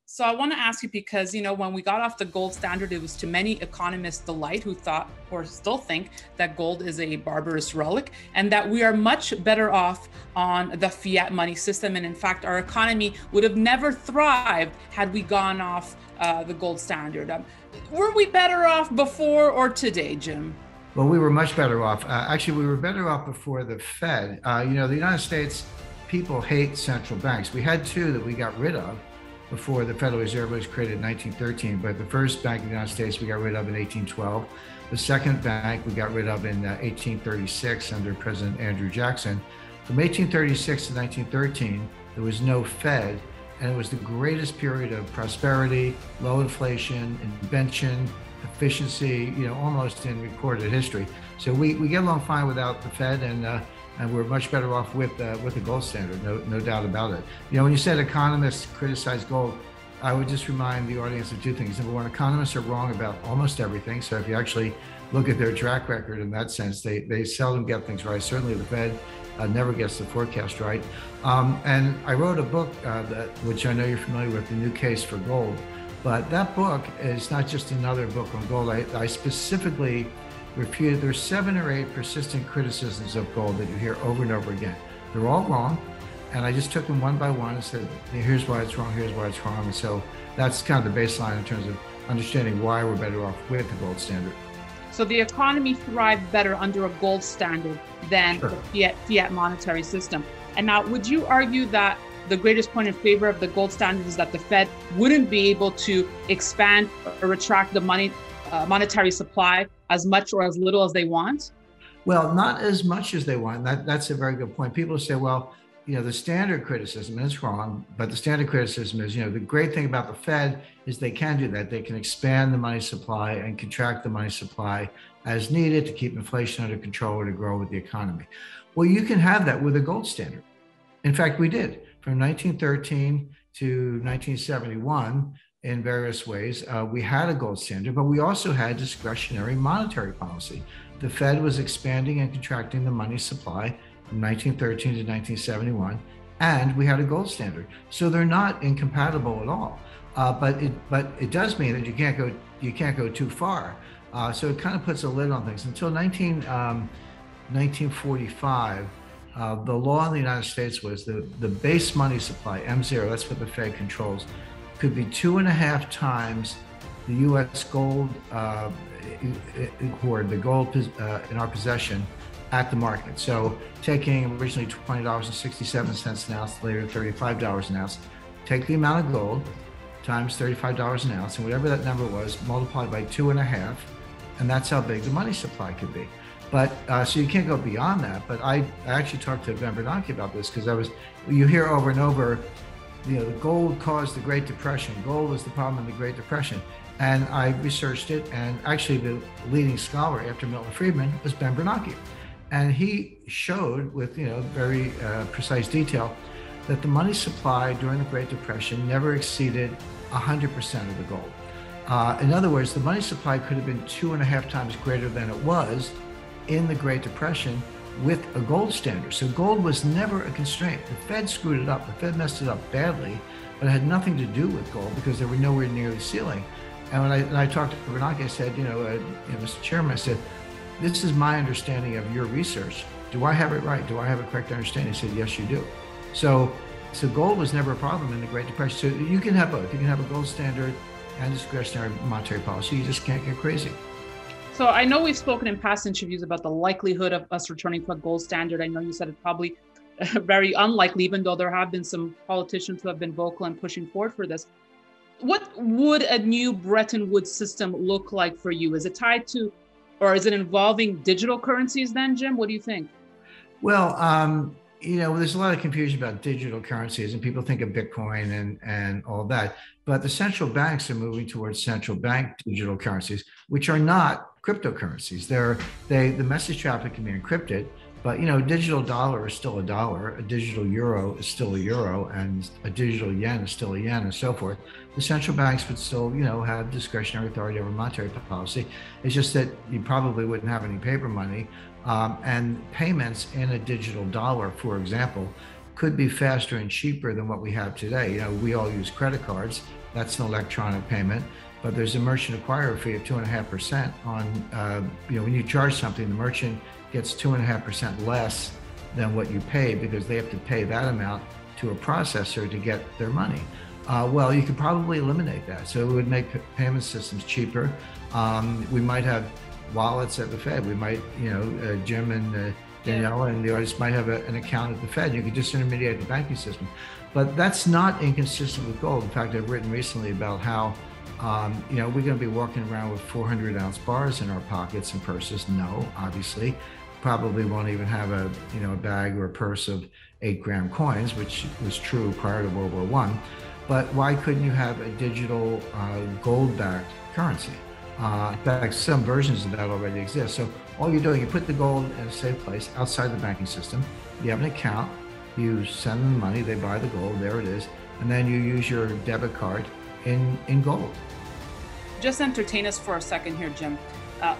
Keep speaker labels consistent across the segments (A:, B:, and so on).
A: So I want to ask you because, when we got off the gold standard, it was to many economists' delight who thought or still think that gold is a barbarous relic and that we are much better off on the fiat money system. And in fact, our economy would have never thrived had we gone off the gold standard. Were we better off before or today, Jim?
B: Well, we were much better off. Actually, we were better off before the Fed. The United States, people hate central banks. We had two that we got rid of before the Federal Reserve was created in 1913. But the first bank in the United States we got rid of in 1812. The second bank we got rid of in 1836 under President Andrew Jackson. From 1836 to 1913, there was no Fed, and it was the greatest period of prosperity, low inflation, invention, efficiency, almost in recorded history. So we get along fine without the Fed, and we're much better off with the gold standard, no doubt about it. When you said economists criticize gold, I would just remind the audience of two things. Number one, economists are wrong about almost everything. So if you actually look at their track record in that sense, they seldom get things right. Certainly the Fed never gets the forecast right. And I wrote a book, which I know you're familiar with, The New Case for Gold. But that book is not just another book on gold. I specifically refuted, there's 7 or 8 persistent criticisms of gold that you hear over and over again. They're all wrong. And I just took them one by one and said, here's why it's wrong, here's why it's wrong. And so that's kind of the baseline in terms of understanding why we're better off with the gold standard.
A: So the economy thrived better under a gold standard than the fiat monetary system. And now, would you argue that the greatest point in favor of the gold standard is that the Fed wouldn't be able to expand or retract the monetary supply as much or as little as they want?
B: Well, not as much as they want. That's a very good point. People say, well, the standard criticism, and it's wrong, but the standard criticism is, the great thing about the Fed is they can do that. They can expand the money supply and contract the money supply as needed to keep inflation under control or to grow with the economy. Well, you can have that with a gold standard. In fact, we did. From 1913 to 1971, in various ways, we had a gold standard, but we also had discretionary monetary policy. The Fed was expanding and contracting the money supply from 1913 to 1971, and we had a gold standard. So they're not incompatible at all. But it does mean that you can't go too far. So it kind of puts a lid on things. Until 1945, the law in the United States was the base money supply, M0, that's what the Fed controls, could be 2.5 times the U.S. gold hoard, the gold in our possession at the market. So taking originally $20.67 an ounce, later $35 an ounce, take the amount of gold times $35 an ounce, and whatever that number was, multiplied by 2.5, and that's how big the money supply could be. But so you can't go beyond that. But I actually talked to Ben Bernanke about this because you hear over and over, the gold caused the Great Depression. Gold was the problem in the Great Depression. And I researched it, and actually the leading scholar after Milton Friedman was Ben Bernanke. And he showed with very precise detail that the money supply during the Great Depression never exceeded 100% of the gold. In other words, the money supply could have been 2.5 times greater than it was in the Great Depression with a gold standard. So gold was never a constraint. The Fed screwed it up. The Fed messed it up badly, but it had nothing to do with gold because they were nowhere near the ceiling. And when I talked to Bernanke, I said, Mr. Chairman, I said, this is my understanding of your research. Do I have it right? Do I have a correct understanding? He said, yes, you do. So gold was never a problem in the Great Depression. So you can have both. You can have a gold standard and discretionary monetary policy. You just can't get crazy.
A: So I know we've spoken in past interviews about the likelihood of us returning to a gold standard. I know you said it's probably very unlikely, even though there have been some politicians who have been vocal and pushing forward for this. What would a new Breton Woods system look like for you? Is it tied to, or is it involving digital currencies then, Jim? What do you think?
B: Well, there's a lot of confusion about digital currencies, and people think of Bitcoin and all that. But the central banks are moving towards central bank digital currencies, which are not cryptocurrencies. The message traffic can be encrypted, but digital dollar is still a dollar, a digital euro is still a euro, and a digital yen is still a yen, and so forth. The central banks would still, have discretionary authority over monetary policy. It's just that you probably wouldn't have any paper money, and payments in a digital dollar, for example, could be faster and cheaper than what we have today. We all use credit cards. That's an electronic payment. But there's a merchant acquirer fee of 2.5% on, when you charge something, the merchant gets 2.5% less than what you pay because they have to pay that amount to a processor to get their money. Well, you could probably eliminate that. So it would make payment systems cheaper. We might have wallets at the Fed. We might, Jim and Danielle and the artist might have an account at the Fed. You could just intermediate the banking system. But that's not inconsistent with gold. In fact, I've written recently about how, we're going to be walking around with 400-ounce bars in our pockets and purses. No, obviously. Probably won't even have a bag or a purse of 8-gram coins, which was true prior to World War I. But why couldn't you have a digital gold-backed currency? In fact, some versions of that already exist. So all you're doing, you put the gold in a safe place outside the banking system. You have an account. You send them money. They buy the gold. There it is. And then you use your debit card in gold.
A: Just entertain us for a second here, Jim.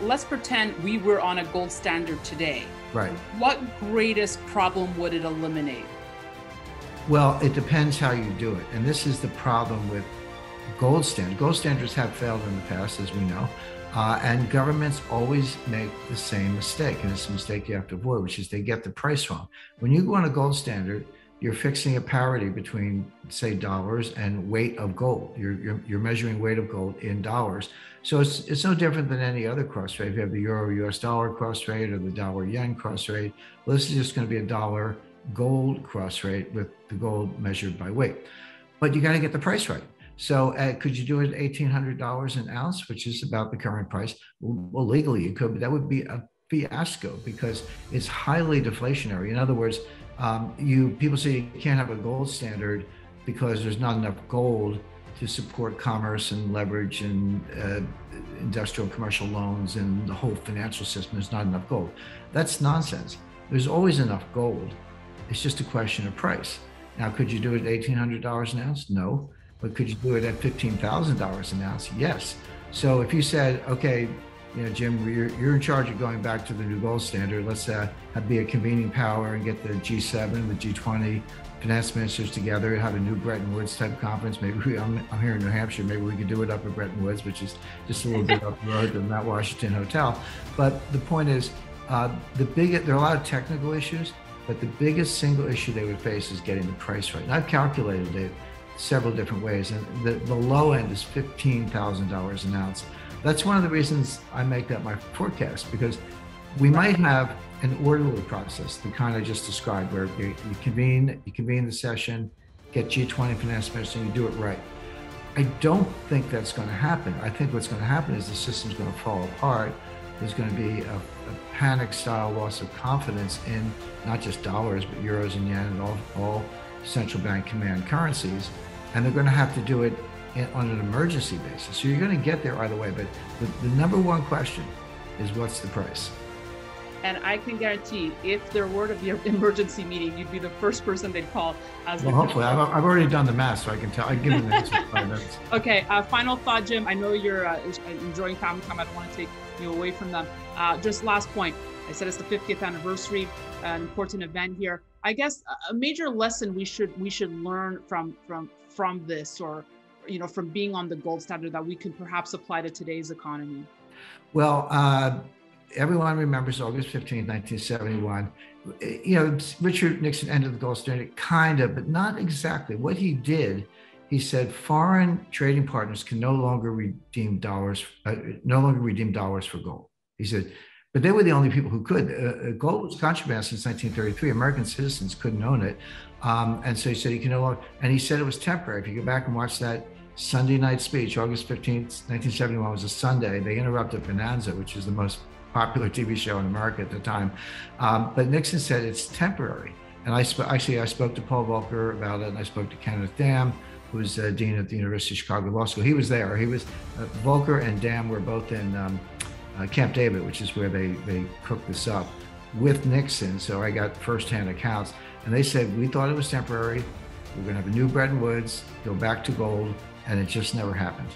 A: Let's pretend we were on a gold standard today.
B: Right.
A: What greatest problem would it eliminate?
B: Well, it depends how you do it. And this is the problem with gold standards. Gold standards have failed in the past, as we know. And governments always make the same mistake. And it's a mistake you have to avoid, which is they get the price wrong. When you go on a gold standard, you're fixing a parity between, say, dollars and weight of gold. You're measuring weight of gold in dollars. So it's no different than any other cross rate. If you have the euro-US dollar cross rate or the dollar-yen cross rate, well, this is just going to be a dollar gold cross rate with the gold measured by weight. But you got to get the price right. So could you do it at $1,800 an ounce, which is about the current price? Well, legally you could, but that would be a fiasco because it's highly deflationary. In other words, people say you can't have a gold standard because there's not enough gold to support commerce and leverage and industrial commercial loans and the whole financial system. There's not enough gold. That's nonsense. There's always enough gold. It's just a question of price. Now, could you do it at $1,800 an ounce? No. But could you do it at $15,000 an ounce? Yes. So if you said, okay, Jim, you're in charge of going back to the new gold standard. Let's be a convening power and get the G7, the G20 finance ministers together and have a new Breton Woods type conference. Maybe I'm here in New Hampshire. Maybe we could do it up at Breton Woods, which is just a little bit up the road than that Washington Hotel. But the point is, there are a lot of technical issues, but the biggest single issue they would face is getting the price right. And I've calculated it several different ways, and the low end is $15,000 an ounce. That's one of the reasons I make that my forecast, because we might have an orderly process, the kind I just described, where you convene the session, get G20 finance ministers, and you do it right. I don't think that's going to happen. I think what's going to happen is the system's going to fall apart. There's going to be a panic-style loss of confidence in not just dollars, but euros and yen and all central bank command currencies. And they're going to have to do it on an emergency basis. So you're going to get there either way. But the number one question is, what's the price?
A: And I can guarantee, if there were to be an emergency meeting, you'd be the first person they'd call.
B: Well, hopefully. I've already done the math, so I can tell. I give them the answer in 5 minutes.
A: Okay. Final thought, Jim. I know you're enjoying family time. I don't want to take you away from them. Just last point. I said it's the 50th anniversary, an important event here. I guess a major lesson we should learn from this, or from being on the gold standard, that we can perhaps apply to today's economy.
B: Well, everyone remembers August 15, 1971. Richard Nixon ended the gold standard, kind of, but not exactly. What he did, he said foreign trading partners can no longer redeem dollars for gold. He said, but they were the only people who could. Gold was contraband since 1933. American citizens couldn't own it. And so he said he can no longer, and he said it was temporary. If you go back and watch that Sunday night speech, August 15th, 1971 was a Sunday. They interrupted Bonanza, which is the most popular TV show in America at the time. But Nixon said it's temporary. And I spoke to Paul Volcker about it, and I spoke to Kenneth Dam, who was dean at the University of Chicago Law School. He was there. Volcker and Dam were both in Camp David, which is where they cooked this up with Nixon. So I got firsthand accounts, and they said, we thought it was temporary. We're going to have a new Breton Woods, go back to gold, and it just never happened.